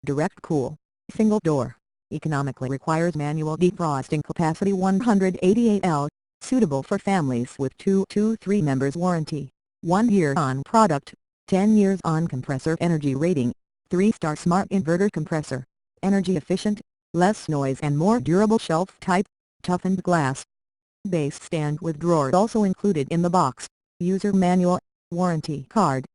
Direct cool, single door, economically requires manual defrosting capacity 188 L, suitable for families with 2 to 3 members warranty, 1 year on product, 10 years on compressor energy rating, 3-star smart inverter compressor, energy efficient, less noise and more durable shelf type, toughened glass. Base stand with drawer also included in the box, user manual, warranty card.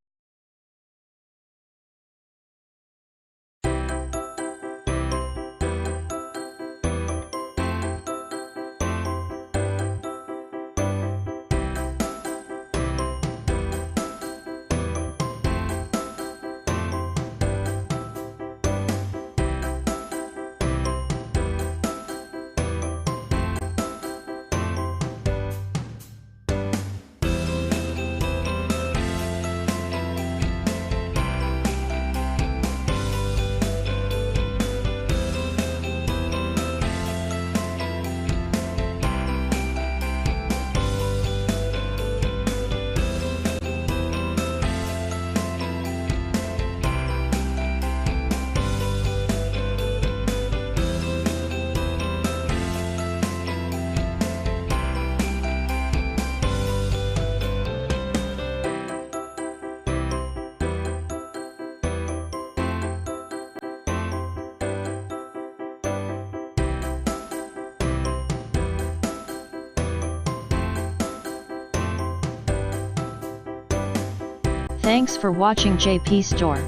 Thanks for watching JP Store.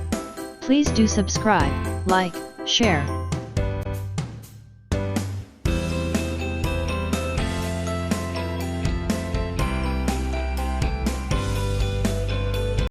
Please do subscribe, like, share,